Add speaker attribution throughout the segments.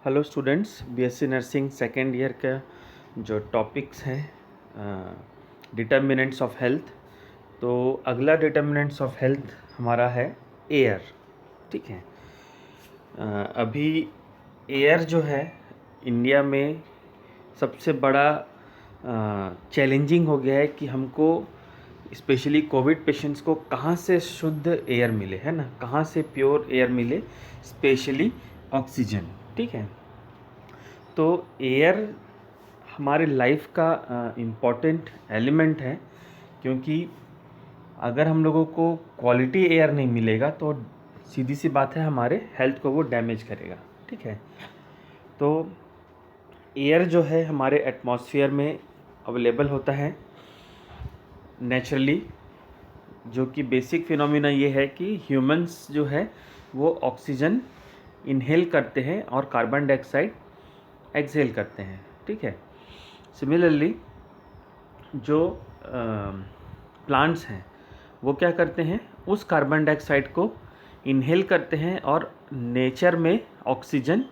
Speaker 1: Hello students, BSc nursing second year का जो topics हैं डिटर्मिनेंट्स ऑफ हेल्थ। तो अगला डिटर्मिनेंट्स ऑफ हेल्थ हमारा है एयर। ठीक है। अभी एयर जो है इंडिया में सबसे बड़ा चैलेंजिंग हो गया है कि हमको स्पेशली कोविड पेशेंट्स को कहाँ से शुद्ध एयर मिले, है ना, कहाँ से प्योर एयर मिले, स्पेशली ऑक्सीजन। ठीक है। तो एयर हमारे लाइफ का इम्पॉर्टेंट एलिमेंट है, क्योंकि अगर हम लोगों को क्वालिटी एयर नहीं मिलेगा तो सीधी सी बात है हमारे हेल्थ को वो डैमेज करेगा। ठीक है। तो एयर जो है हमारे एटमॉस्फेयर में अवेलेबल होता है नेचुरली, जो कि बेसिक फिनोमिना ये है कि ह्यूमंस जो है वो ऑक्सीजन इनहेल करते हैं और कार्बन डाइऑक्साइड एक्सहेल करते हैं। ठीक है। सिमिलरली जो प्लांट्स हैं वो क्या करते हैं, उस कार्बन डाइऑक्साइड को इनहेल करते हैं और नेचर में ऑक्सीजन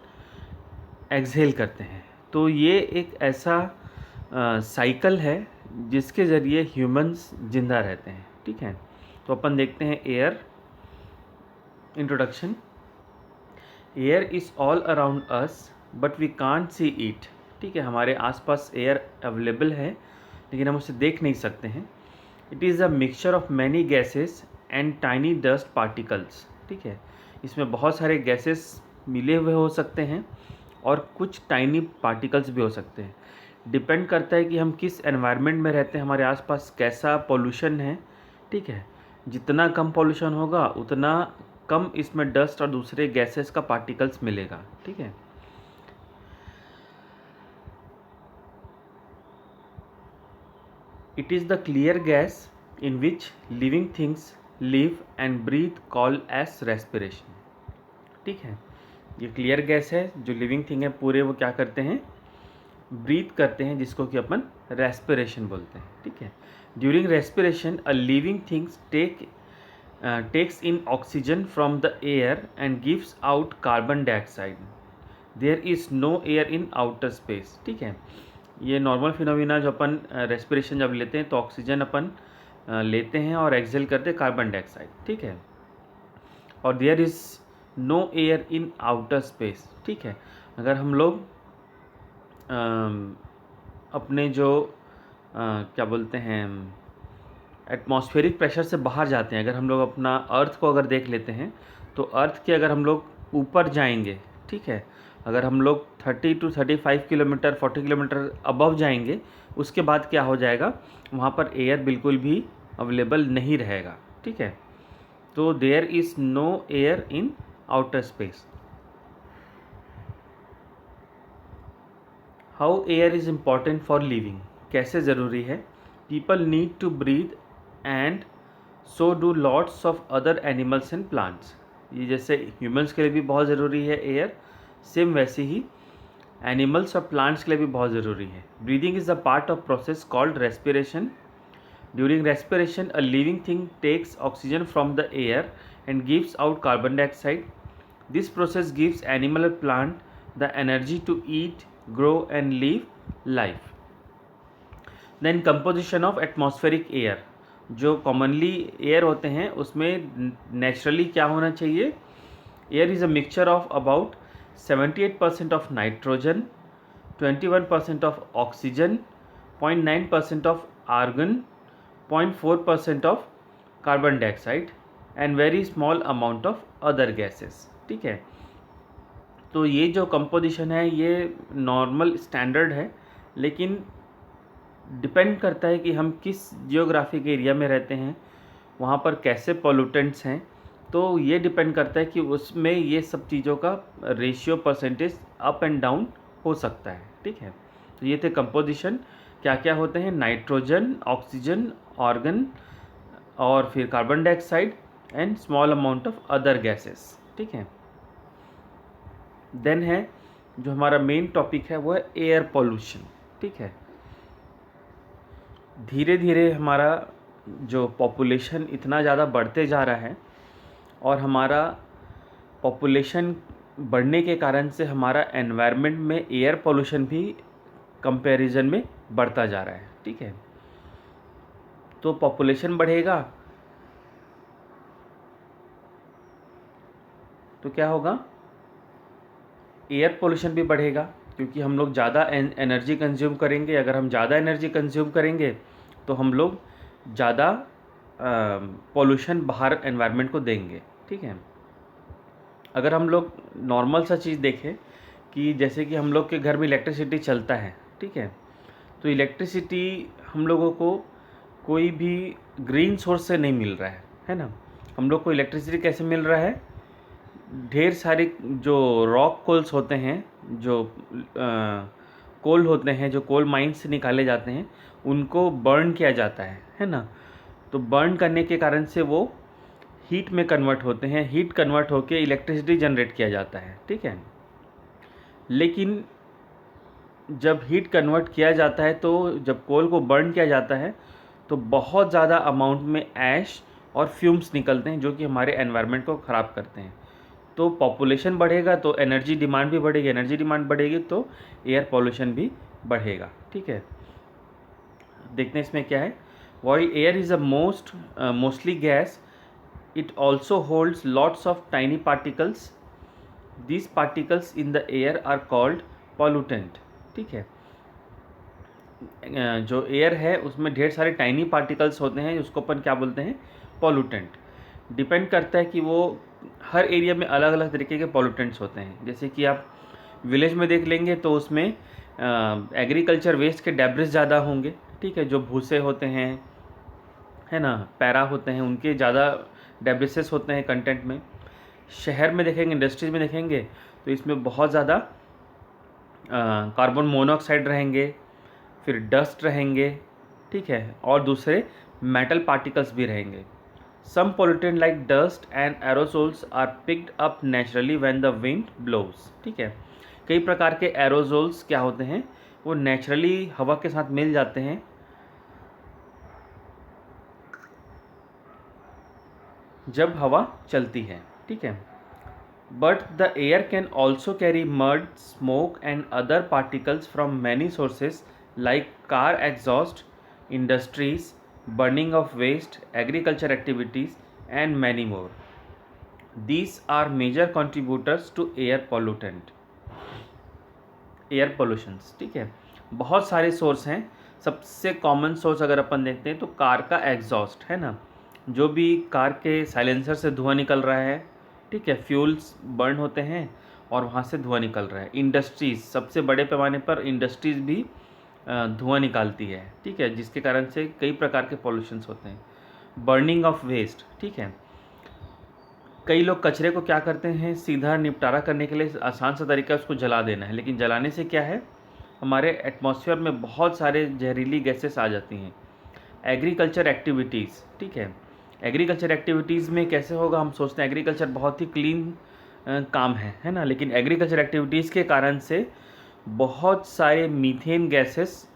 Speaker 1: एक्सहेल करते हैं। तो ये एक ऐसा साइकिल है जिसके ज़रिए ह्यूमंस जिंदा रहते हैं। ठीक है। तो अपन देखते हैं air introduction. Air is all around us but we can't see it. ठीक है। हमारे आसपास एयर अवेलेबल है लेकिन हम उसे देख नहीं सकते हैं। It is a mixture of many gases and tiny dust particles. ठीक है। इसमें बहुत सारे गैसेस मिले हुए हो सकते हैं और कुछ टाइनी पार्टिकल्स भी हो सकते हैं। डिपेंड करता है कि हम किस एनवायरनमेंट में रहते हैं, हमारे आसपास कैसा पोल्यूशन है। ठीक है। जितना कम पोल्यूशन होगा उतना कम इसमें डस्ट और दूसरे गैसेस का पार्टिकल्स मिलेगा। ठीक है। It is the clear gas in which living things live and breathe called as respiration। ठीक है। ये क्लियर गैस है, जो लिविंग थिंग है पूरे वो क्या करते हैं, ब्रीथ करते हैं, जिसको कि अपन रेस्पिरेशन बोलते हैं। ठीक है। During respiration a living things takes in oxygen from the air and gives out carbon dioxide. There is no air in outer space. ठीक है। ये नॉर्मल फिनोमिना जो अपन रेस्पिरेशन जब लेते हैं तो ऑक्सीजन अपन लेते हैं और एक्सहेल करते हैं कार्बन डाइऑक्साइड। ठीक है। और there is no air in outer space. ठीक है। अगर हम लोग अपने जो क्या बोलते हैं एटमॉस्फेरिक प्रेशर से बाहर जाते हैं, अगर हम लोग अपना अर्थ को अगर देख लेते हैं तो अर्थ के अगर हम लोग ऊपर जाएंगे, ठीक है, अगर हम लोग 30 to 35 किलोमीटर 40 किलोमीटर अबव जाएंगे, उसके बाद क्या हो जाएगा, वहाँ पर एयर बिल्कुल भी अवेलेबल नहीं रहेगा। ठीक है। तो there is no air in outer space. How air is important for living, कैसे ज़रूरी है। People need to breathe and so do lots of other animals and plants. ये जैसे ह्यूमंस के लिए भी बहुत ज़रूरी है एयर, सेम वैसे ही एनिमल्स और प्लांट्स के लिए भी बहुत ज़रूरी है। Breathing is a part of process called respiration. During respiration a living thing takes oxygen from the air and gives out carbon dioxide. This process gives animal और plant the energy to eat, grow and live life. Then composition of atmospheric air, जो commonly air होते हैं उसमें naturally क्या होना चाहिए, air is a mixture of about 78% of nitrogen, 21% of oxygen, 0.9% of argon, 0.4% of carbon dioxide and very small amount of other gases. ठीक है। तो ये जो कंपोजिशन है ये नॉर्मल स्टैंडर्ड है, लेकिन डिपेंड करता है कि हम किस जियोग्राफिक एरिया में रहते हैं, वहाँ पर कैसे पोल्यूटेंट्स हैं। तो ये डिपेंड करता है कि उसमें ये सब चीज़ों का ratio percentage up and down हो सकता है। ठीक है। तो ये थे कंपोजिशन, क्या क्या होते हैं, नाइट्रोजन, ऑक्सीजन, ऑर्गन और फिर carbon dioxide and small amount of other gases. ठीक है। देन है जो हमारा मेन टॉपिक है वो है एयर पॉल्यूशन। ठीक है। धीरे धीरे हमारा जो पॉपुलेशन इतना ज़्यादा बढ़ते जा रहा है और हमारा पॉपुलेशन बढ़ने के कारण से हमारा एनवायरनमेंट में एयर पोल्यूशन भी कंपैरिजन में बढ़ता जा रहा है। ठीक है, तो पॉपुलेशन बढ़ेगा तो क्या होगा, एयर पोल्यूशन भी बढ़ेगा, क्योंकि हम लोग ज़्यादा एनर्जी कंज्यूम करेंगे। अगर हम ज़्यादा एनर्जी कंज्यूम करेंगे तो हम लोग ज़्यादा पोल्यूशन बाहर एनवायरनमेंट को देंगे। ठीक है, अगर हम लोग नॉर्मल सा चीज़ देखें कि जैसे कि हम लोग के घर में इलेक्ट्रिसिटी चलता है, ठीक है, तो इलेक्ट्रिसिटी हम लोगों को कोई भी ग्रीन सोर्स से नहीं मिल रहा है ना। हम लोग को इलेक्ट्रिसिटी कैसे मिल रहा है, ढेर सारे जो रॉक कोल्स होते हैं, जो कोल होते हैं, जो कोल माइंस से निकाले जाते हैं, उनको बर्न किया जाता है ना। तो बर्न करने के कारण से वो हीट में कन्वर्ट होते हैं, हीट कन्वर्ट होकर इलेक्ट्रिसिटी जनरेट किया जाता है। ठीक है, लेकिन जब हीट कन्वर्ट किया जाता है, तो जब कोल को बर्न किया जाता है तो बहुत ज़्यादा अमाउंट में ऐश और फ्यूम्स निकलते हैं, जो कि हमारे एनवायरनमेंट को ख़राब करते हैं। तो पॉपुलेशन बढ़ेगा तो एनर्जी डिमांड भी बढ़ेगी, एनर्जी डिमांड बढ़ेगी तो एयर पॉल्यूशन भी बढ़ेगा। ठीक है, देखते हैं इसमें क्या है। While air is a mostly gas, it also holds lots of tiny particles. These particles in the air are called pollutant. ठीक है, जो एयर है उसमें ढेर सारे टाइनी पार्टिकल्स होते हैं, उसको अपन क्या बोलते हैं, पॉल्यूटेंट। डिपेंड करता है कि वो हर एरिया में अलग अलग तरीके के पॉल्यूटेंट्स होते हैं। जैसे कि आप विलेज में देख लेंगे तो उसमें एग्रीकल्चर वेस्ट के डेब्रिस ज़्यादा होंगे। ठीक है, जो भूसे होते हैं, है ना, पैरा होते हैं, उनके ज़्यादा डेब्रिसेस होते हैं कंटेंट में। शहर में देखेंगे, इंडस्ट्रीज में देखेंगे तो इसमें बहुत ज़्यादा कार्बन मोनोऑक्साइड रहेंगे, फिर डस्ट रहेंगे। ठीक है, और दूसरे मेटल पार्टिकल्स भी रहेंगे। Some pollutant like dust and aerosols are picked up naturally when the wind blows. ठीक है, कई प्रकार के एरोसोल्स क्या होते हैं, वो नेचुरली हवा के साथ मिल जाते हैं जब हवा चलती है। ठीक है, but the air can also carry mud, smoke and other particles from many sources like car exhaust, industries, burning of waste, agriculture activities and many more. These are major contributors to air pollutions. ठीक है, बहुत सारे source हैं। सबसे common source अगर अपन देखते हैं तो कार का एग्जॉस्ट है ना, जो भी कार के साइलेंसर से धुआं निकल रहा है। ठीक है, फ्यूल्स बर्न होते हैं और वहाँ से धुआं निकल रहा है। इंडस्ट्रीज़, सबसे बड़े पैमाने पर इंडस्ट्रीज़ भी धुआं निकालती है। ठीक है, जिसके कारण से कई प्रकार के पॉल्यूशंस होते हैं। बर्निंग ऑफ वेस्ट, ठीक है, कई लोग कचरे को क्या करते हैं, सीधा निपटारा करने के लिए आसान सा तरीका उसको जला देना है, लेकिन जलाने से क्या है, हमारे एटमॉस्फेयर में बहुत सारे जहरीली गैसेस आ जाती हैं। एग्रीकल्चर एक्टिविटीज़, ठीक है, एग्रीकल्चर एक्टिविटीज़ में कैसे होगा, हम सोचते हैं एग्रीकल्चर बहुत ही क्लीन काम है ना, लेकिन एग्रीकल्चर एक्टिविटीज़ के कारण से बहुत सारे मीथेन गैसेस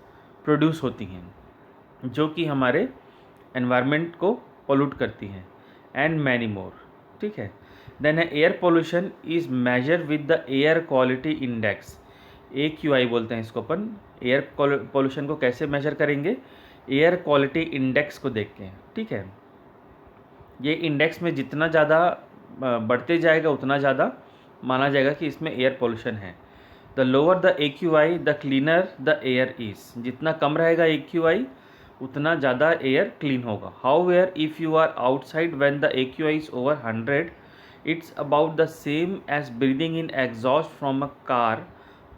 Speaker 1: प्रोड्यूस होती हैं, जो कि हमारे एनवायरनमेंट को पोल्यूट करती हैं, एंड मैनी मोर। ठीक है, then air pollution is measure with the air quality index, AQI बोलते हैं इसको अपन। एयर पोल्यूशन को कैसे मेजर करेंगे, एयर क्वालिटी इंडेक्स को देख के। ठीक है, ये इंडेक्स में जितना ज़्यादा बढ़ते जाएगा उतना ज़्यादा माना जाएगा कि इसमें एयर पोल्यूशन है। The lower the AQI the cleaner the air is, जितना कम रहेगा AQI उतना ज़्यादा एयर क्लीन होगा। However if you are outside when the AQI is over 100, it's about the same as breathing in exhaust from a car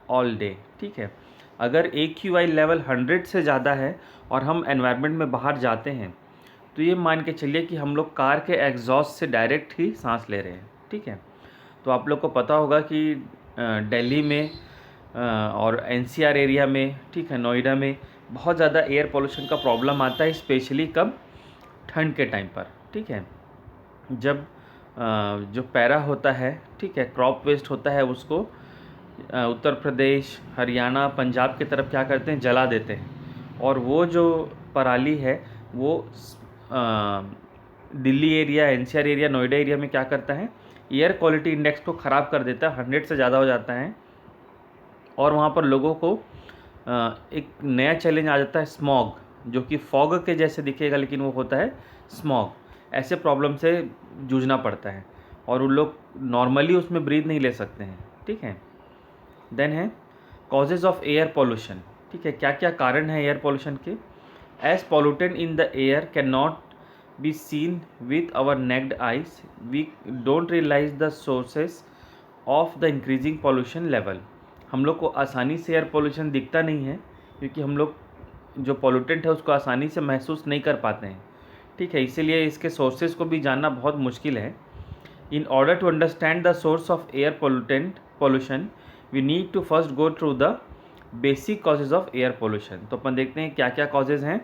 Speaker 1: all day. ठीक है, अगर AQI level 100 से ज़्यादा है और हम एनवायरनमेंट में बाहर जाते हैं तो ये मान के चलिए कि हम लोग कार के एग्जॉस्ट से डायरेक्ट ही सांस ले रहे हैं। ठीक है, तो आप लोग को पता होगा कि दिल्ली में और NCR एरिया में, ठीक है, नोएडा में बहुत ज़्यादा एयर पोल्यूशन का प्रॉब्लम आता है, स्पेशली कब, ठंड के टाइम पर। ठीक है, जब जो पैरा होता है, ठीक है, क्रॉप वेस्ट होता है, उसको उत्तर प्रदेश, हरियाणा, पंजाब की तरफ क्या करते हैं, जला देते हैं, और वो जो पराली है वो Delhi area, NCR area, Noida area में क्या करता है, एयर क्वालिटी इंडेक्स को ख़राब कर देता है, 100 से ज़्यादा हो जाता है। और वहाँ पर लोगों को एक नया चैलेंज आ जाता है, स्मॉग, जो कि फॉग के जैसे दिखेगा लेकिन वो होता है स्मॉग। ऐसे प्रॉब्लम से जूझना पड़ता है और उन लोग नॉर्मली उसमें ब्रीथ नहीं ले सकते हैं, ठीक है। देन है कॉजेज़ ऑफ एयर पॉल्यूशन, ठीक है, क्या क्या कारण है एयर पॉल्यूशन के। As pollutant in the air can not be seen with our naked eyes, we don't realize the sources of the increasing pollution level. हम लोग को आसानी से एयर पॉल्यूशन दिखता नहीं है क्योंकि हम लोग जो पॉल्यूटेंट है उसको आसानी से महसूस नहीं कर पाते हैं, ठीक है। इसीलिए इसके सोर्सेज को भी जानना बहुत मुश्किल है। In order to understand the source of air pollution we need to first go through the basic causes of air pollution. तो अपन देखते हैं क्या क्या कॉजेज़ हैं।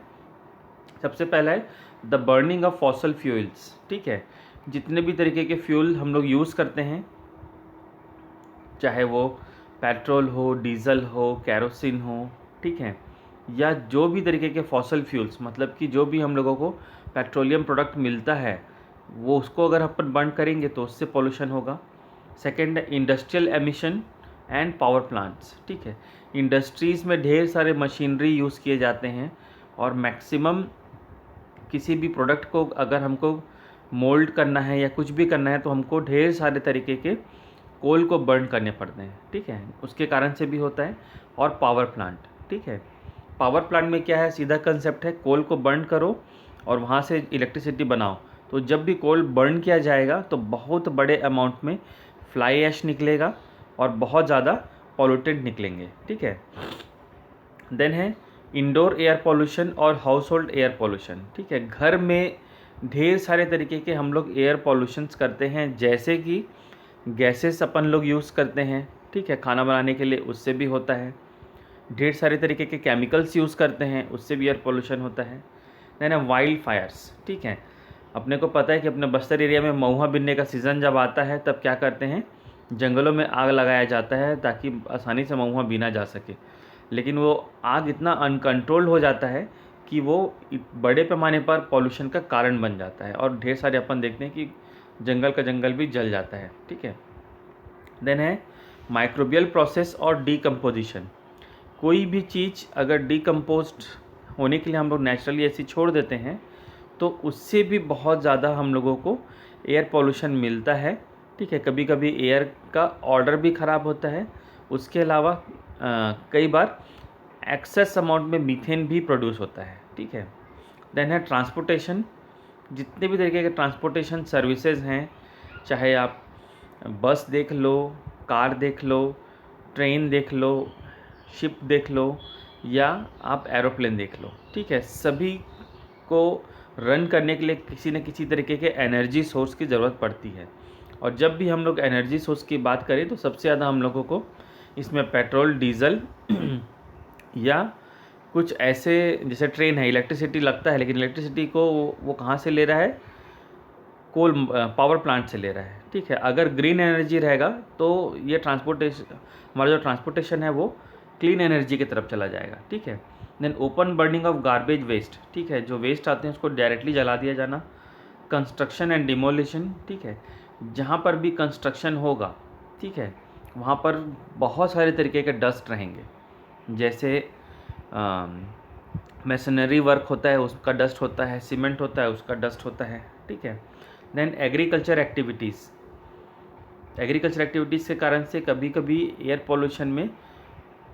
Speaker 1: सबसे पहला है the burning of fossil fuels, ठीक है। जितने भी तरीके के फ्यूल हम लोग यूज़ करते हैं, चाहे वो पेट्रोल हो, डीजल हो, कैरोसिन हो, ठीक है, या जो भी तरीके के फॉसल फ्यूल्स, मतलब कि जो भी हम लोगों को पेट्रोलियम प्रोडक्ट मिलता है वो उसको अगर अपन बर्न करेंगे तो उससे पॉल्यूशन होगा। सेकेंड है industrial emission and power plants, ठीक है। इंडस्ट्रीज़ में ढेर सारे मशीनरी यूज़ किए जाते हैं और मैक्सिमम किसी भी प्रोडक्ट को अगर हमको मोल्ड करना है या कुछ भी करना है तो हमको ढेर सारे तरीके के कोल को बर्न करने पड़ते हैं, ठीक है, उसके कारण से भी होता है। और पावर प्लांट, ठीक है, पावर प्लांट में क्या है, सीधा कंसेप्ट है कोल को बर्न करो और वहाँ से इलेक्ट्रिसिटी बनाओ। तो जब भी कोल बर्न किया जाएगा तो बहुत बड़े अमाउंट में फ्लाई ऐश निकलेगा और बहुत ज़्यादा पॉल्यूटेंट निकलेंगे, ठीक है। देन है इंडोर एयर पॉल्यूशन और हाउस होल्ड एयर पॉल्यूशन, ठीक है। घर में ढेर सारे तरीके के हम लोग एयर पॉल्यूशंस करते हैं, जैसे कि गैसेस अपन लोग यूज़ करते हैं, ठीक है, खाना बनाने के लिए, उससे भी होता है। ढेर सारे तरीके के केमिकल्स यूज़ करते हैं, उससे भी एयर पॉल्यूशन होता है। देन है वाइल्ड फायर्स, ठीक है। अपने को पता है कि अपने बस्तर एरिया में महुआ बिनने का सीज़न जब आता है तब क्या करते हैं, जंगलों में आग लगाया जाता है ताकि आसानी से महुआ बीना जा सके। लेकिन वो आग इतना अनकंट्रोल्ड हो जाता है कि वो बड़े पैमाने पर पॉल्यूशन का कारण बन जाता है और ढेर सारे अपन देखते हैं कि जंगल का जंगल भी जल जाता है, ठीक है। देन है माइक्रोबियल प्रोसेस और डीकम्पोजिशन। कोई भी चीज़ अगर डीकम्पोज्ड होने के लिए हम लोग नेचुरली ऐसी छोड़ देते हैं तो उससे भी बहुत ज़्यादा हम लोगों को एयर पॉल्यूशन मिलता है, ठीक है। कभी कभी एयर का ऑर्डर भी ख़राब होता है। उसके अलावा कई बार एक्सेस अमाउंट में मीथेन भी प्रोड्यूस होता है, ठीक है। देन है ट्रांसपोर्टेशन। जितने भी तरीके के ट्रांसपोर्टेशन सर्विसेज हैं, चाहे आप बस देख लो, कार देख लो, ट्रेन देख लो, शिप देख लो या आप एरोप्लेन देख लो, ठीक है, सभी को रन करने के लिए किसी न किसी तरीके के एनर्जी सोर्स की ज़रूरत पड़ती है। और जब भी हम लोग एनर्जी सोर्स की बात करें तो सबसे ज़्यादा हम लोगों को इसमें पेट्रोल, डीजल या कुछ ऐसे, जैसे ट्रेन है, इलेक्ट्रिसिटी लगता है, लेकिन इलेक्ट्रिसिटी को वो कहाँ से ले रहा है, कोल पावर प्लांट से ले रहा है, ठीक है। अगर ग्रीन एनर्जी रहेगा तो ये ट्रांसपोर्टेशन, हमारा जो ट्रांसपोर्टेशन है वो क्लीन एनर्जी की तरफ चला जाएगा, ठीक है। Then open burning of garbage waste, ठीक है, जो वेस्ट आते हैं उसको डायरेक्टली जला दिया जाना। कंस्ट्रक्शन एंड डिमोलिशन, ठीक है, जहाँ पर भी कंस्ट्रक्शन होगा, ठीक है, वहाँ पर बहुत सारे तरीके के डस्ट रहेंगे, जैसे मैसनरी वर्क होता है उसका डस्ट होता है, सीमेंट होता है उसका डस्ट होता है, ठीक है। देन एग्रीकल्चर एक्टिविटीज़ के कारण से कभी कभी एयर पॉल्यूशन में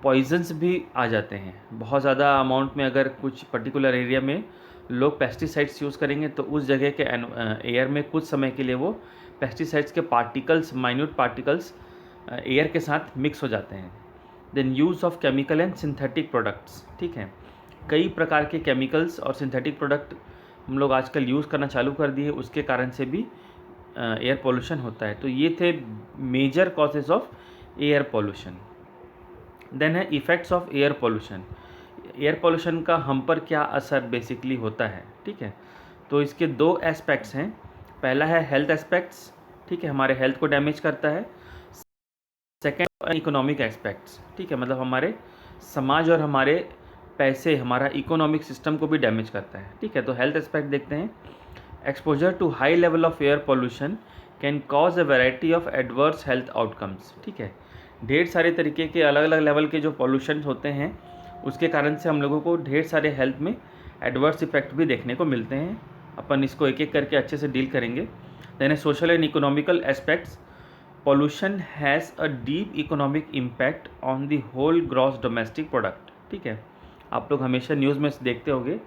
Speaker 1: पॉइजन्स भी आ जाते हैं। बहुत ज़्यादा अमाउंट में अगर कुछ पर्टिकुलर एरिया में लोग पेस्टिसाइड्स यूज़ करेंगे तो उस जगह के एयर में कुछ समय के लिए वो पेस्टिसाइड्स के पार्टिकल्स, माइन्यूट पार्टिकल्स एयर के साथ मिक्स हो जाते हैं। Then use of chemical and synthetic products, ठीक है, कई प्रकार के केमिकल्स और सिंथेटिक प्रोडक्ट हम लोग आजकल यूज़ करना चालू कर दिए, उसके कारण से भी एयर पॉल्यूशन होता है। तो ये थे major causes of air pollution. Then है effects of air pollution. Air pollution का हम पर क्या असर बेसिकली होता है, ठीक है। तो इसके दो एस्पेक्ट्स हैं। पहला है हेल्थ एस्पेक्ट्स, ठीक है, हमारे हेल्थ को डैमेज करता है। सेकेंड इकोनॉमिक एस्पेक्ट्स, ठीक है, मतलब हमारे समाज और हमारे पैसे, हमारा इकोनॉमिक सिस्टम को भी डैमेज करता है, ठीक है। तो हेल्थ एस्पेक्ट देखते हैं। Exposure to high level of air pollution can cause a variety of adverse health outcomes. ठीक है, ढेर सारे तरीके के अलग अलग लेवल के जो पॉल्यूशन होते हैं उसके कारण से हम लोगों को ढेर सारे हेल्थ में एडवर्स इफेक्ट भी देखने को मिलते हैं। अपन इसको एक एक करके अच्छे से डील करेंगे। Then social and economical aspects, pollution has a deep economic impact on the whole gross domestic product. ठीक है, आप लोग हमेशा न्यूज़ में देखते होंगे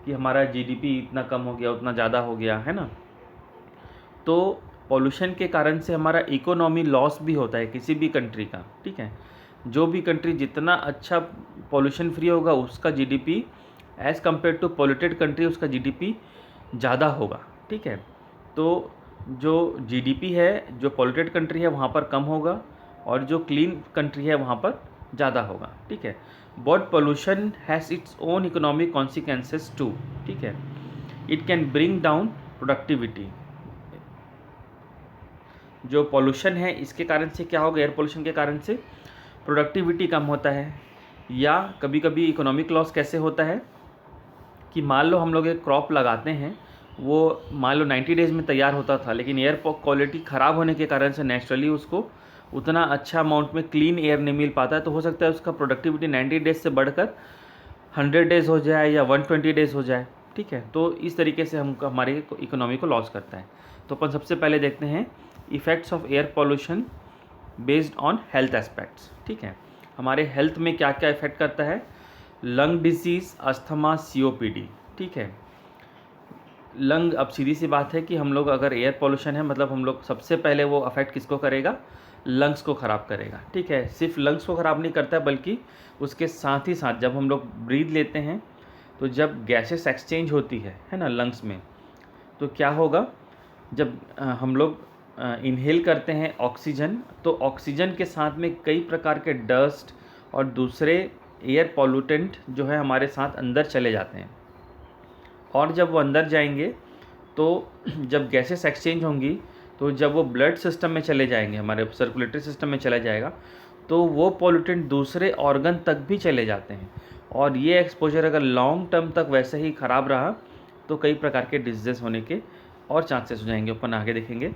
Speaker 1: कि हमारा जीडीपी इतना कम हो गया, उतना ज़्यादा हो गया, है ना। तो पॉल्यूशन के कारण से हमारा इकोनॉमी लॉस भी होता है किसी भी कंट्री का। ठीक है, जो भी कंट्री जितना अच्छा पॉल्यूशन फ्री होगा उसका GDP as compare to polluted country उसका जीडीपी ज़्यादा होगा। ठीक है, तो जो जीडीपी है जो पॉल्यूटेड कंट्री है वहाँ पर कम होगा और जो क्लीन कंट्री है वहाँ पर ज़्यादा होगा। ठीक है, but pollution has its own economic consequences too. ठीक है, it can bring down productivity. जो पॉल्यूशन है इसके कारण से क्या होगा, एयर पोल्यूशन के कारण से प्रोडक्टिविटी कम होता है, या कभी कभी इकोनॉमिक लॉस कैसे होता है कि मान लो हम लोग एक क्रॉप लगाते हैं, वो मान लो 90 डेज़ में तैयार होता था, लेकिन एयर क्वालिटी ख़राब होने के कारण से नेचुरली उसको उतना अच्छा अमाउंट में क्लीन एयर नहीं मिल पाता है, तो हो सकता है उसका प्रोडक्टिविटी 90 डेज़ से बढ़कर 100 डेज़ हो जाए या 120 डेज़ हो जाए। ठीक है, तो इस तरीके से हमको हमारे इकोनॉमी को लॉस करता है। तो अपन सबसे पहले देखते हैं effects of air pollution based on health aspects. ठीक है, हमारे हेल्थ में क्या क्या इफ़ेक्ट करता है, लंग डिजीज़, अस्थमा, सीओपीडी। ठीक है, लंग, अब सीधी सी बात है कि हम लोग अगर एयर पॉल्यूशन है मतलब हम लोग सबसे पहले वो अफेक्ट किसको करेगा, लंग्स को ख़राब करेगा। ठीक है, सिर्फ लंग्स को ख़राब नहीं करता बल्कि उसके साथ ही साथ जब हम लोग ब्रीथ लेते हैं तो जब गैसेस एक्सचेंज होती है ना लंग्स में, तो क्या होगा, जब हम लोग इनहेल करते हैं ऑक्सीजन, तो ऑक्सीजन के साथ में कई प्रकार के डस्ट और दूसरे एयर पॉल्यूटेंट जो है हमारे साथ अंदर चले जाते हैं, और जब वो अंदर जाएंगे तो जब गैसेस एक्सचेंज होंगी तो जब वो ब्लड सिस्टम में चले जाएंगे, हमारे सर्कुलेटरी सिस्टम में चला जाएगा, तो वो पॉल्यूटेंट दूसरे ऑर्गन तक भी चले जाते हैं, और ये एक्सपोजर अगर लॉन्ग टर्म तक वैसे ही ख़राब रहा तो कई प्रकार के डिजीज़ होने के और चांसेस हो जाएंगे, अपन आगे देखेंगे।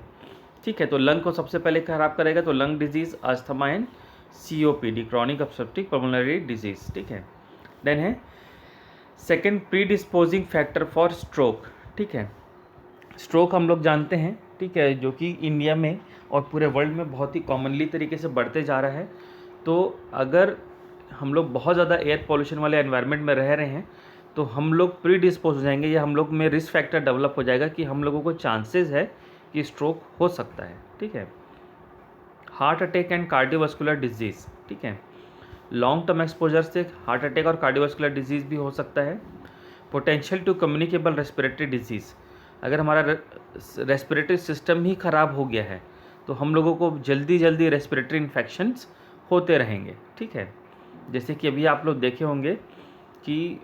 Speaker 1: ठीक है, तो लंग को सबसे पहले ख़राब करेगा, तो lung disease, asthma and COPD, chronic obstructive pulmonary disease. ठीक है, देन है सेकेंड प्रीडिस्पोजिंग फैक्टर फॉर स्ट्रोक। ठीक है, स्ट्रोक हम लोग जानते हैं, ठीक है, जो कि इंडिया में और पूरे वर्ल्ड में बहुत ही कॉमनली तरीके से बढ़ते जा रहा है। तो अगर हम लोग बहुत ज़्यादा एयर पॉल्यूशन वाले एनवायरनमेंट में रह रहे हैं तो हम लोग प्रीडिस्पोज हो जाएंगे, या हम लोग में रिस्क फैक्टर डेवलप हो जाएगा कि हम लोगों को चांसेस है कि स्ट्रोक हो सकता है। ठीक है, heart attack and cardiovascular disease. ठीक है, लॉन्ग टर्म एक्सपोजर से हार्ट अटैक और कार्डियोवास्कुलर डिजीज़ भी हो सकता है। Potential to communicable respiratory disease, अगर हमारा रेस्पिरेटरी सिस्टम ही ख़राब हो गया है तो हम लोगों को जल्दी जल्दी रेस्पिरेटरी इन्फेक्शंस होते रहेंगे। ठीक है, जैसे कि अभी आप लोग देखे होंगे कि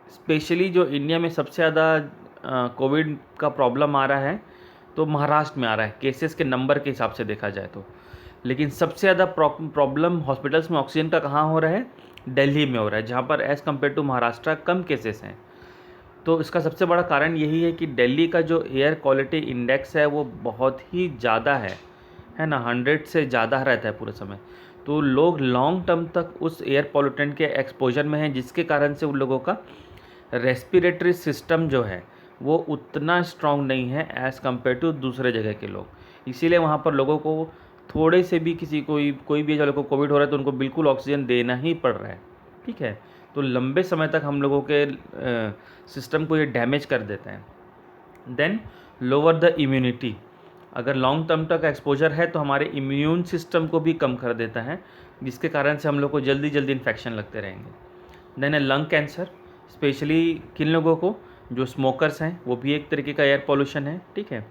Speaker 1: स्पेशली जो इंडिया में सबसे ज़्यादा कोविड का प्रॉब्लम आ रहा है तो महाराष्ट्र में आ रहा है, केसेस के नंबर के हिसाब से देखा जाए तो। लेकिन सबसे ज़्यादा प्रॉब्लम हॉस्पिटल्स में ऑक्सीजन का कहाँ हो रहा है, दिल्ली में हो रहा है, जहाँ पर एज़ कम्पेयर टू महाराष्ट्र कम केसेस हैं। तो इसका सबसे बड़ा कारण यही है कि दिल्ली का जो एयर क्वालिटी इंडेक्स है वो बहुत ही ज़्यादा है ना, 100 से ज़्यादा रहता है पूरे समय। तो लोग लॉन्ग टर्म तक उस एयर पॉल्यूटेंट के एक्सपोजर में हैं, जिसके कारण से उन लोगों का रेस्पिरेटरी सिस्टम जो है वो उतना स्ट्रॉन्ग नहीं है एज़ कम्पेयर टू दूसरे जगह के लोग। इसीलिए वहाँ पर लोगों को थोड़े से भी कोई भी एज को कोविड हो रहा है तो उनको बिल्कुल ऑक्सीजन देना ही पड़ रहा है। ठीक है, तो लंबे समय तक हम लोगों के सिस्टम को ये डैमेज कर देता है। देन लोअर द इम्यूनिटी, अगर लॉन्ग टर्म तक एक्सपोजर है तो हमारे इम्यून सिस्टम को भी कम कर देता है, जिसके कारण से हम लोग को जल्दी जल्दी इन्फेक्शन लगते रहेंगे। देन है लंग कैंसर, स्पेशली किन लोगों को, जो स्मोकर्स हैं, वो भी एक तरीके का एयर पॉल्यूशन है। ठीक है,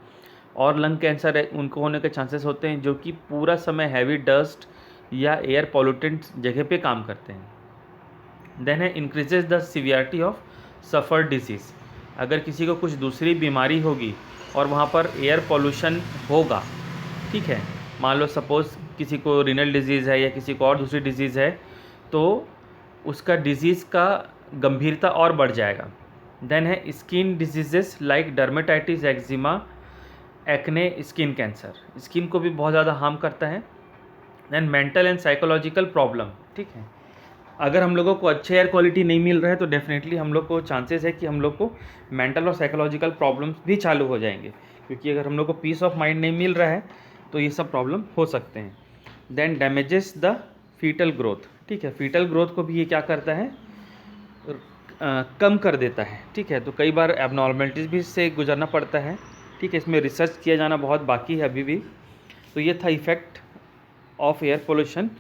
Speaker 1: और लंग कैंसर उनको होने के चांसेस होते हैं जो कि पूरा समय हैवी डस्ट या एयर पॉल्यूटेंट जगह पे काम करते हैं। देन है increases the severity of suffer disease, अगर किसी को कुछ दूसरी बीमारी होगी और वहाँ पर एयर पॉल्यूशन होगा, ठीक है, मान लो सपोज़ किसी को रीनल डिजीज़ है या किसी को और दूसरी डिजीज़ है, तो उसका डिजीज़ का गंभीरता और बढ़ जाएगा। देन है skin diseases like dermatitis, eczema acne, skin cancer, skin को भी बहुत ज़्यादा हार्म करता है। Then mental and psychological problem, ठीक है। अगर हम लोगों को अच्छे एयर क्वालिटी नहीं मिल रहा है तो डेफिनेटली हम लोग को चांसेस है कि हम लोग को मेंटल और साइकोलॉजिकल प्रॉब्लम्स भी चालू हो जाएंगे, क्योंकि अगर हम लोग को पीस ऑफ माइंड नहीं मिल रहा है तो ये सब प्रॉब्लम हो सकते हैं। Then damages the foetal growth, ठीक है। फीटल ग्रोथ को भी ये क्या करता है, कम कर देता है, ठीक है। तो कई बार एबनॉर्मलिटीज़ भी इससे गुजरना पड़ता है, ठीक है। इसमें रिसर्च किया जाना बहुत बाकी है अभी भी। तो ये था effect of air pollution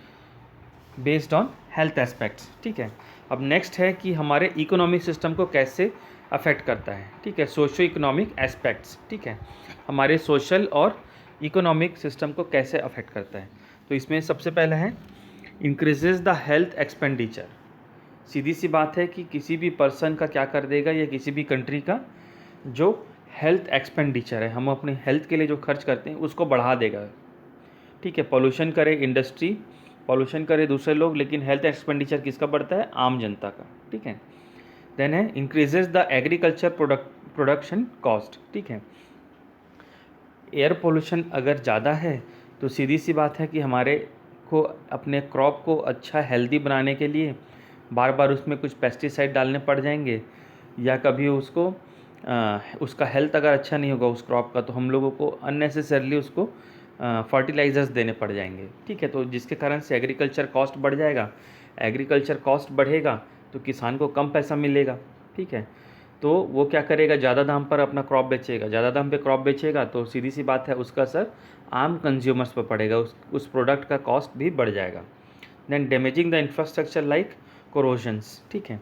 Speaker 1: based on health aspects, ठीक है। अब नेक्स्ट है कि हमारे इकोनॉमिक सिस्टम को कैसे अफेक्ट करता है, ठीक है। सोशो इकोनॉमिक एस्पेक्ट्स, ठीक है, हमारे सोशल और इकोनॉमिक सिस्टम को कैसे अफेक्ट करता है। तो इसमें सबसे पहला है इंक्रीजेज द हेल्थ एक्सपेंडिचर। सीधी सी बात है कि किसी भी पर्सन का क्या कर देगा, या किसी भी कंट्री का जो हेल्थ एक्सपेंडिचर है, हम अपने हेल्थ के लिए जो खर्च करते हैं उसको बढ़ा देगा, ठीक है। पॉल्यूशन करे इंडस्ट्री, पॉल्यूशन करे दूसरे लोग, लेकिन हेल्थ एक्सपेंडिचर किसका बढ़ता है, आम जनता का, ठीक है। देन है increases the agriculture production cost, ठीक है। एयर पोल्यूशन अगर ज़्यादा है तो सीधी सी बात है कि हमारे को अपने क्रॉप को अच्छा हेल्दी बनाने के लिए बार बार उसमें कुछ पेस्टिसाइड डालने पड़ जाएंगे, या कभी उसको उसका हेल्थ अगर अच्छा नहीं होगा उस क्रॉप का तो हम लोगों को अननेसेसरली उसको फर्टिलाइज़र्स देने पड़ जाएंगे, ठीक है। तो जिसके कारण से एग्रीकल्चर कॉस्ट बढ़ जाएगा, एग्रीकल्चर कॉस्ट बढ़ेगा तो किसान को कम पैसा मिलेगा, ठीक है। तो वो क्या करेगा, ज़्यादा दाम पर अपना क्रॉप बेचेगा, ज़्यादा दाम पे क्रॉप बेचेगा तो सीधी सी बात है उसका असर आम कंज्यूमर्स पर पड़ेगा, उस प्रोडक्ट का कॉस्ट भी बढ़ जाएगा। Then damaging the infrastructure like corrosions, ठीक है।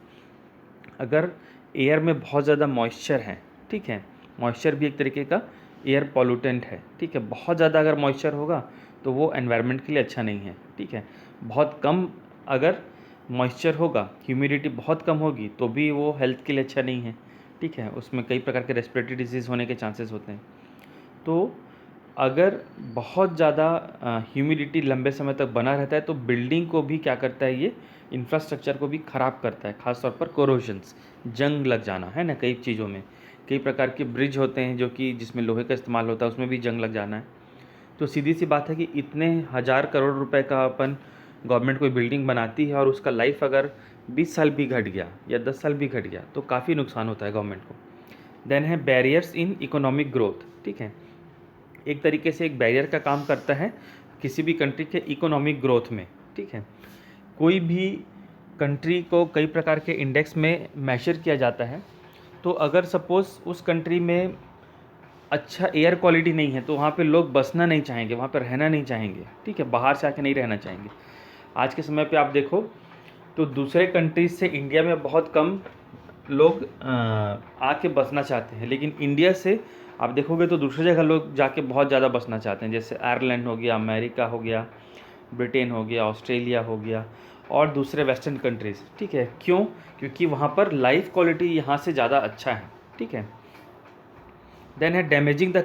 Speaker 1: अगर एयर में बहुत ज़्यादा मॉइस्चर है, ठीक है, मॉइस्चर भी एक तरीके का एयर पॉल्यूटेंट है, ठीक है। बहुत ज़्यादा अगर मॉइस्चर होगा तो वो एनवायरनमेंट के लिए अच्छा नहीं है, ठीक है। बहुत कम अगर मॉइस्चर होगा, ह्यूमिडिटी बहुत कम होगी तो भी वो हेल्थ के लिए अच्छा नहीं है, ठीक है। उसमें कई प्रकार के रेस्पिरेटरी डिजीज़ होने के चांसेस होते हैं। तो अगर बहुत ज़्यादा ह्यूमिडिटी लंबे समय तक बना रहता है तो बिल्डिंग को भी क्या करता है, ये इंफ्रास्ट्रक्चर को भी ख़राब करता है, ख़ासतौर पर कोरोजन्स, जंग लग जाना, है ना। कई चीज़ों में कई प्रकार के ब्रिज होते हैं जो कि जिसमें लोहे का इस्तेमाल होता है, उसमें भी जंग लग जाना है। तो सीधी सी बात है कि इतने हज़ार करोड़ रुपए का अपन गवर्नमेंट कोई बिल्डिंग बनाती है और उसका लाइफ अगर 20 साल भी घट गया या 10 साल भी घट गया तो काफ़ी नुकसान होता है गवर्नमेंट को। देन है बैरियर्स इन इकोनॉमिक ग्रोथ, ठीक है। एक तरीके से एक बैरियर का काम करता है किसी भी कंट्री के इकोनॉमिक ग्रोथ में, ठीक है। कोई भी कंट्री को कई प्रकार के इंडेक्स में मेजर किया जाता है। तो अगर सपोज़ उस कंट्री में अच्छा एयर क्वालिटी नहीं है तो वहाँ पे लोग बसना नहीं चाहेंगे, वहाँ पे रहना नहीं चाहेंगे, ठीक है, बाहर से आके नहीं रहना चाहेंगे। आज के समय पे आप देखो तो दूसरे कंट्रीज से इंडिया में बहुत कम लोग आके बसना चाहते हैं, लेकिन इंडिया से आप देखोगे तो दूसरी जगह लोग जाके बहुत ज़्यादा बसना चाहते हैं, जैसे आयरलैंड हो गया, अमेरिका हो गया, ब्रिटेन हो गया, ऑस्ट्रेलिया हो गया और दूसरे वेस्टर्न कंट्रीज़, ठीक है। क्यों? क्योंकि वहाँ पर लाइफ क्वालिटी यहाँ से ज़्यादा अच्छा है, ठीक है। देन है damaging the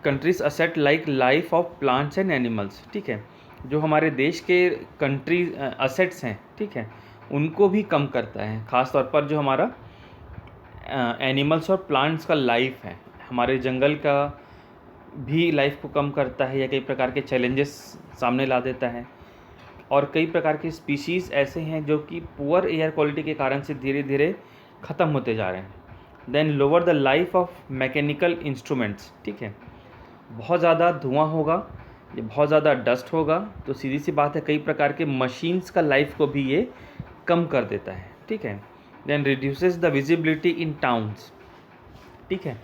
Speaker 1: countries asset like life of plants and animals, ठीक है। जो हमारे देश के कंट्री असेट्स हैं, ठीक है, उनको भी कम करता है, ख़ास तौर पर जो हमारा एनिमल्स और प्लांट्स का लाइफ है, हमारे जंगल का भी लाइफ को कम करता है या कई प्रकार के चैलेंजेस सामने ला देता है। और कई प्रकार के स्पीशीज़ ऐसे हैं जो कि पुअर एयर क्वालिटी के कारण से धीरे धीरे ख़त्म होते जा रहे हैं। Then lower the life of mechanical instruments, ठीक है। बहुत ज़्यादा धुआं होगा, ये बहुत ज़्यादा डस्ट होगा तो सीधी सी बात है कई प्रकार के मशीन्स का लाइफ को भी ये कम कर देता है, ठीक है। Then reduces the visibility in towns, ठीक है।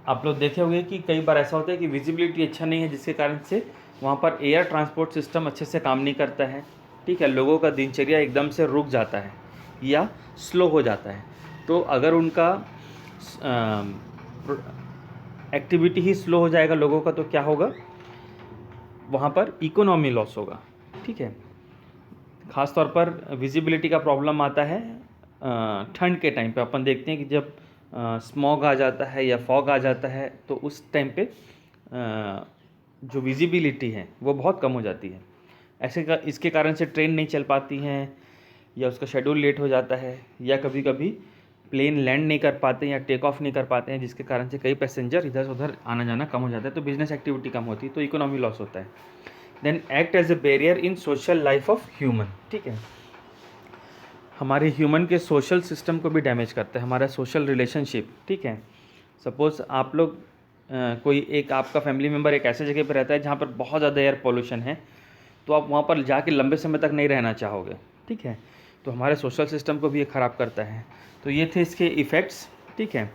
Speaker 1: आप लोग देखे होंगे कि कई बार ऐसा होता है कि विजिबिलिटी अच्छा नहीं है जिसके कारण से वहाँ पर एयर ट्रांसपोर्ट सिस्टम अच्छे से काम नहीं करता है, ठीक है। लोगों का दिनचर्या एकदम से रुक जाता है या स्लो हो जाता है। तो अगर उनका एक्टिविटी ही स्लो हो जाएगा लोगों का तो क्या होगा, वहाँ पर इकोनॉमी लॉस होगा, ठीक है। ख़ास तौर पर विजिबिलिटी का प्रॉब्लम आता है ठंड के टाइम पे। अपन देखते हैं कि जब स्मॉग आ जाता है या फॉग आ जाता है तो उस टाइम पे जो विजिबिलिटी है वो बहुत कम हो जाती है। इसके कारण से ट्रेन नहीं चल पाती हैं या उसका शेड्यूल लेट हो जाता है या कभी कभी प्लेन लैंड नहीं कर पाते या टेक ऑफ नहीं कर पाते हैं, जिसके कारण से कई पैसेंजर इधर उधर आना जाना कम हो जाता है, तो बिजनेस एक्टिविटी कम होती है, तो इकोनॉमी लॉस होता है। Then act as a barrier in social life of human, ठीक है, हमारे ह्यूमन के सोशल सिस्टम को भी डैमेज करता है, हमारा सोशल रिलेशनशिप, ठीक है। सपोज़ आप लोग कोई एक आपका फैमिली मेम्बर एक ऐसे जगह पर रहता है जहाँ पर बहुत ज़्यादा एयर पोल्यूशन है, तो आप वहाँ पर जाके लंबे समय तक नहीं रहना चाहोगे, ठीक है। तो हमारे सोशल सिस्टम को भी ये ख़राब करता है। तो ये थे इसके इफ़ेक्ट्स, ठीक है,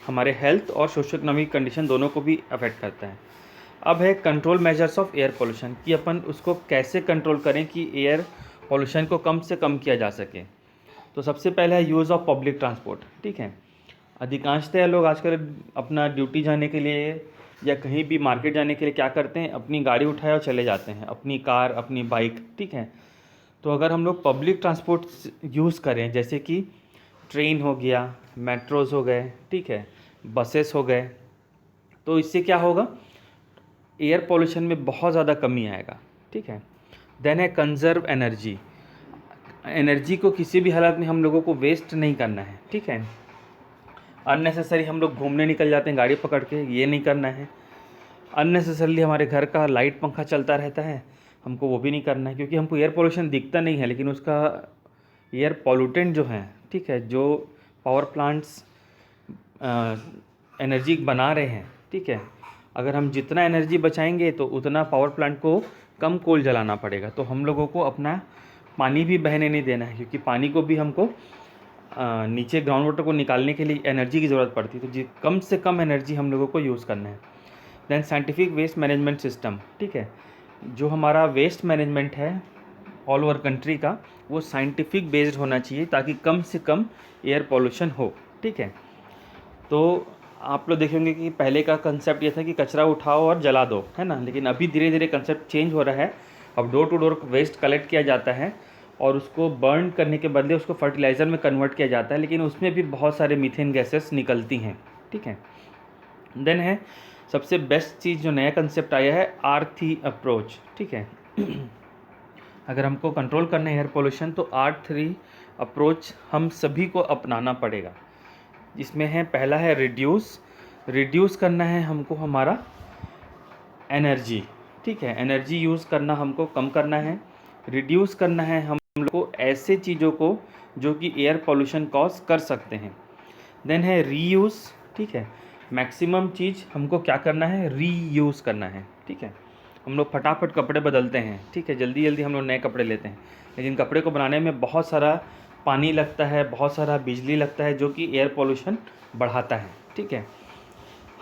Speaker 1: हमारे हेल्थ और सोशो इकोनॉमिक कंडीशन दोनों को भी अफेक्ट करता है। अब है control measures of air pollution, कि अपन उसको कैसे कंट्रोल करें कि एयर पोल्यूशन को कम से कम किया जा सके। तो सबसे पहले है यूज़ ऑफ पब्लिक ट्रांसपोर्ट, ठीक है। अधिकांशतः लोग आजकल अपना ड्यूटी जाने के लिए या कहीं भी मार्केट जाने के लिए क्या करते हैं, अपनी गाड़ी उठाए और चले जाते हैं, अपनी कार, अपनी बाइक, ठीक है। तो अगर हम लोग पब्लिक ट्रांसपोर्ट यूज़ करें, जैसे कि ट्रेन हो गया, मेट्रोज़ हो गए, ठीक है, बसेस हो गए, तो इससे क्या होगा, एयर पोल्यूशन में बहुत ज़्यादा कमी आएगा, ठीक है। देन है कंजर्व एनर्जी, एनर्जी को किसी भी हालत में हम लोगों को वेस्ट नहीं करना है, ठीक है। अननेसेसरी हम लोग घूमने निकल जाते हैं गाड़ी पकड़ के, ये नहीं करना है। अननेसेसरली हमारे घर का लाइट पंखा चलता रहता है, हमको वो भी नहीं करना है, क्योंकि हमको एयर पोल्यूशन दिखता नहीं है, लेकिन उसका एयर पॉल्यूटेंट जो है, ठीक है, जो पावर प्लांट्स एनर्जी बना रहे हैं, ठीक है, अगर हम जितना एनर्जी बचाएंगे तो उतना पावर प्लांट को कम कोल जलाना पड़ेगा। तो हम लोगों को अपना पानी भी बहने नहीं देना है, क्योंकि पानी को भी हमको नीचे ग्राउंड वाटर को निकालने के लिए एनर्जी की ज़रूरत पड़ती है, तो कम से कम एनर्जी हम लोगों को यूज़ करना है। Then scientific waste management system, ठीक है, जो हमारा वेस्ट मैनेजमेंट है ऑल ओवर कंट्री का, वो साइंटिफिक बेस्ड होना चाहिए, ताकि कम से कम एयर पोल्यूशन हो, ठीक है। तो आप लोग देखेंगे कि पहले का कंसेप्ट ये था कि कचरा उठाओ और जला दो, है ना, लेकिन अभी धीरे धीरे कंसेप्ट चेंज हो रहा है। अब door to door waste collect किया जाता है और उसको बर्न करने के बदले उसको फर्टिलाइज़र में कन्वर्ट किया जाता है, लेकिन उसमें भी बहुत सारे मीथेन गैसेस निकलती हैं, ठीक है। देन है सबसे बेस्ट चीज़ जो नया कंसेप्ट आया है, R3 अप्रोच, ठीक है। अगर हमको कंट्रोल करना है एयर पोल्यूशन, तो R3 अप्रोच हम सभी को अपनाना पड़ेगा। इसमें है, पहला है रिड्यूस करना है हमको हमारा एनर्जी, ठीक है, एनर्जी यूज़ करना हमको कम करना है। रिड्यूस करना है हम लोग को ऐसे चीज़ों को जो कि एयर पोल्यूशन कॉज कर सकते हैं। देन है रीयूज़, ठीक है, मैक्सिमम चीज़ हमको क्या करना है, रीयूज़ करना है, ठीक है। हम लोग फटाफट कपड़े बदलते हैं, ठीक है, जल्दी जल्दी हम लोग नए कपड़े लेते हैं, लेकिन कपड़े को बनाने में बहुत सारा पानी लगता है, बहुत सारा बिजली लगता है, जो कि एयर पोल्यूशन बढ़ाता है, ठीक है।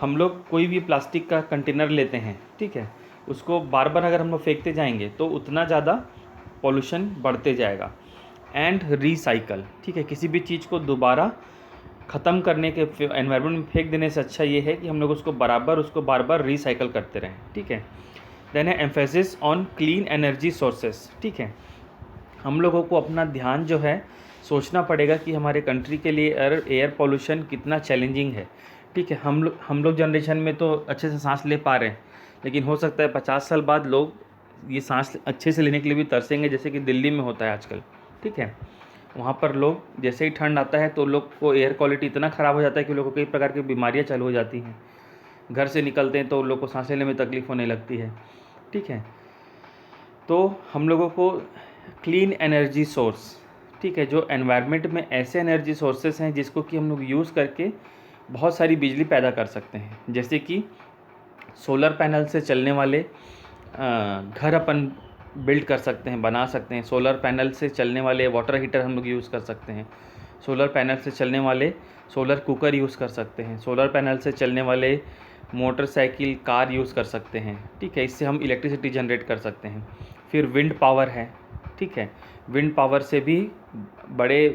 Speaker 1: हम लोग कोई भी प्लास्टिक का कंटेनर लेते हैं, ठीक है, उसको बार बार अगर हम लोग फेंकते जाएंगे तो उतना ज़्यादा पोल्यूशन बढ़ते जाएगा। एंड रिसाइकल, ठीक है, किसी भी चीज़ को दोबारा ख़त्म करने के एनवायरनमेंट में फेंक देने से अच्छा ये है कि हम लोग उसको बार बार रिसाइकल करते रहें, ठीक है। देन है emphasis on clean energy sources, ठीक है, हम लोगों को अपना ध्यान जो है सोचना पड़ेगा कि हमारे कंट्री के लिए एयर पोल्यूशन कितना चैलेंजिंग है, ठीक है। हम लोग जनरेशन में तो अच्छे से सांस ले पा रहे हैं, लेकिन हो सकता है 50 साल बाद लोग ये सांस अच्छे से लेने के लिए भी तरसेंगे, जैसे कि दिल्ली में होता है आजकल, ठीक है। वहाँ पर लोग जैसे ही ठंड आता है तो लोग को एयर क्वालिटी इतना ख़राब हो जाता है कि लोगों को कई प्रकार की बीमारियाँ चालू हो जाती हैं। घर से निकलते हैं तो लोग को सांस लेने में तकलीफ़ होने लगती है, ठीक है। तो हम लोगों को क्लीन एनर्जी सोर्स, ठीक है, जो एनवायरनमेंट में ऐसे एनर्जी सोर्सेस हैं जिसको कि हम लोग यूज़ करके बहुत सारी बिजली पैदा कर सकते हैं, जैसे कि सोलर पैनल से चलने वाले घर अपन बिल्ड कर सकते हैं, बना सकते हैं। सोलर पैनल से चलने वाले वाटर हीटर हम लोग यूज़ कर सकते हैं। सोलर पैनल से चलने वाले सोलर कुकर यूज़ कर सकते हैं। सोलर पैनल से चलने वाले मोटरसाइकिल, कार यूज़ कर सकते हैं, ठीक है, इससे हम इलेक्ट्रिसिटी जनरेट कर सकते हैं। फिर विंड पावर है, ठीक है, विंड पावर से भी बड़े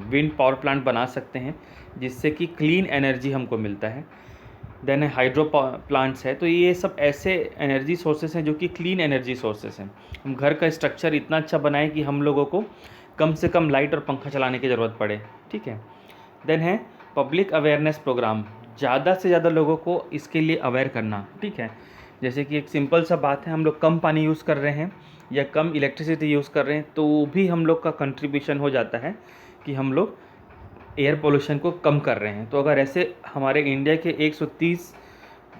Speaker 1: विंड पावर प्लांट बना सकते हैं, जिससे कि क्लीन एनर्जी हमको मिलता है। देन हाइड्रो प्लांट्स है। तो ये सब ऐसे एनर्जी सोर्सेस हैं जो कि क्लीन एनर्जी सोर्सेस हैं। हम घर का स्ट्रक्चर इतना अच्छा बनाएं कि हम लोगों को कम से कम लाइट और पंखा चलाने की ज़रूरत पड़े, ठीक है। देन है पब्लिक अवेयरनेस प्रोग्राम, ज़्यादा से ज़्यादा लोगों को इसके लिए अवेयर करना, ठीक है। जैसे कि एक सिंपल सा बात है, हम लोग कम पानी यूज़ कर रहे हैं या कम इलेक्ट्रिसिटी यूज़ कर रहे हैं, तो वो भी हम लोग का कंट्रीब्यूशन हो जाता है कि हम लोग एयर पोल्यूशन को कम कर रहे हैं। तो अगर ऐसे हमारे इंडिया के 130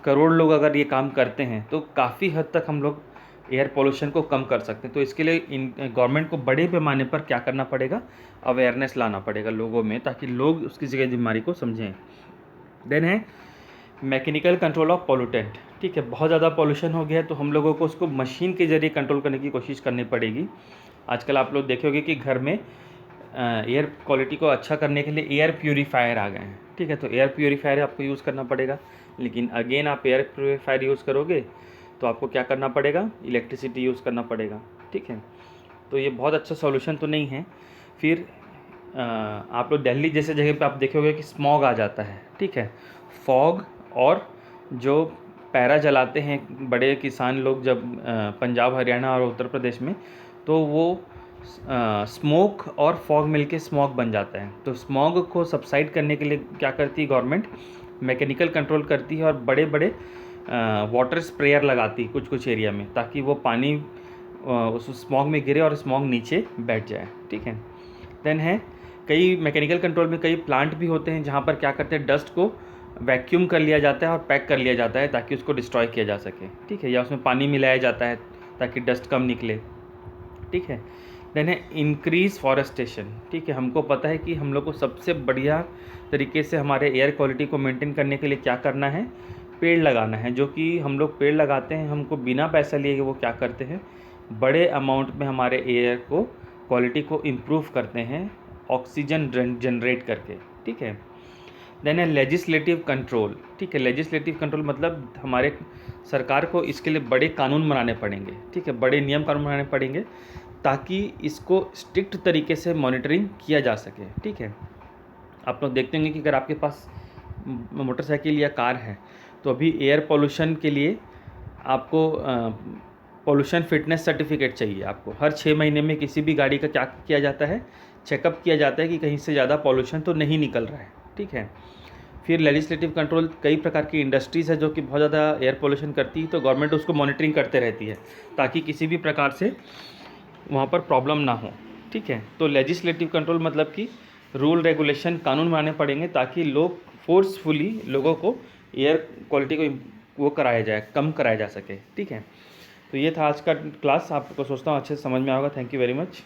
Speaker 1: करोड़ लोग अगर ये काम करते हैं तो काफ़ी हद तक हम लोग एयर पोल्यूशन को कम कर सकते हैं। तो इसके लिए गवर्नमेंट को बड़े पैमाने पर क्या करना पड़ेगा, अवेयरनेस लाना पड़ेगा लोगों में, ताकि लोग उसकी जगह बीमारी को समझें। देन है मैकेनिकल कंट्रोल ऑफ पोल्यूटेंट। ठीक है, बहुत ज़्यादा पोल्यूशन हो गया है तो हम लोगों को उसको मशीन के ज़रिए कंट्रोल करने की कोशिश करनी पड़ेगी। आजकल आप लोग देखे होंगे कि घर में एयर क्वालिटी को अच्छा करने के लिए एयर प्यूरीफायर आ गए हैं। ठीक है, तो एयर प्यूरीफायर आपको यूज़ करना पड़ेगा। लेकिन अगेन आप एयर प्यूरीफायर यूज़ करोगे तो आपको क्या करना पड़ेगा, इलेक्ट्रिसिटी यूज़ करना पड़ेगा। ठीक है, तो ये बहुत अच्छा सॉल्यूशन तो नहीं है। फिर आप लोग दिल्ली जैसे जगह पे आप देखे होंगे कि स्मॉग आ जाता है। ठीक है, फॉग और जो पैरा जलाते हैं बड़े किसान लोग जब पंजाब, हरियाणा और उत्तर प्रदेश में, तो वो स्मोक और फॉग मिलके स्मॉग बन जाता है। तो स्मॉग को सबसाइड करने के लिए क्या करती है गवर्नमेंट, मैकेनिकल कंट्रोल करती है और बड़े बड़े वाटर स्प्रेयर लगाती कुछ कुछ एरिया में, ताकि वो पानी उस स्मॉग में गिरे और स्मॉग नीचे बैठ जाए। ठीक है, देन है कई मैकेनिकल कंट्रोल में कई प्लांट भी होते हैं जहाँ पर क्या करते हैं, डस्ट को वैक्यूम कर लिया जाता है और पैक कर लिया जाता है ताकि उसको डिस्ट्रॉय किया जा सके। ठीक है, या उसमें पानी मिलाया जाता है ताकि डस्ट कम निकले। ठीक है, देन है इंक्रीज़ फॉरेस्टेशन। ठीक है, हमको पता है कि हम लोग को सबसे बढ़िया तरीके से हमारे एयर क्वालिटी को मेंटेन करने के लिए क्या करना है, पेड़ लगाना है। जो कि हम लोग पेड़ लगाते हैं, हमको बिना पैसा लिए वो क्या करते हैं, बड़े अमाउंट में हमारे एयर को क्वालिटी को इम्प्रूव करते हैं, ऑक्सीजन जनरेट करके। ठीक है, देन है लेजिस्लेटिव कंट्रोल। ठीक है, लेजिस्लेटिव कंट्रोल मतलब हमारे सरकार को इसके लिए बड़े कानून बनाने पड़ेंगे। ठीक है, बड़े नियम कानून बनाने पड़ेंगे ताकि इसको स्ट्रिक्ट तरीके से मॉनिटरिंग किया जा सके। ठीक है, आप लोग देखते होंगे कि अगर आपके पास मोटरसाइकिल या कार है तो अभी एयर पोल्यूशन के लिए आपको पोल्यूशन फिटनेस सर्टिफिकेट चाहिए। आपको हर 6 महीने में किसी भी गाड़ी का क्या किया जाता है, चेकअप किया जाता है कि कहीं से ज़्यादा पोल्यूशन तो नहीं निकल रहा है। ठीक है, फिर लेजिस्लेटिव कंट्रोल, कई प्रकार की इंडस्ट्रीज़ है जो कि बहुत ज़्यादा एयर पोल्यूशन करती है, तो गवर्नमेंट उसको मॉनिटरिंग करते रहती है ताकि किसी भी प्रकार से वहाँ पर प्रॉब्लम ना हो। ठीक है, तो लेजिस्लेटिव कंट्रोल मतलब कि रूल रेगुलेशन, कानून बनाने पड़ेंगे ताकि लोग फोर्सफुली लोगों को एयर क्वालिटी को वो कराया जाए, कम कराया जा सके। ठीक है, तो ये था आज का क्लास। आपको सोचता हूँ अच्छे से समझ में आएगा। Thank you very much.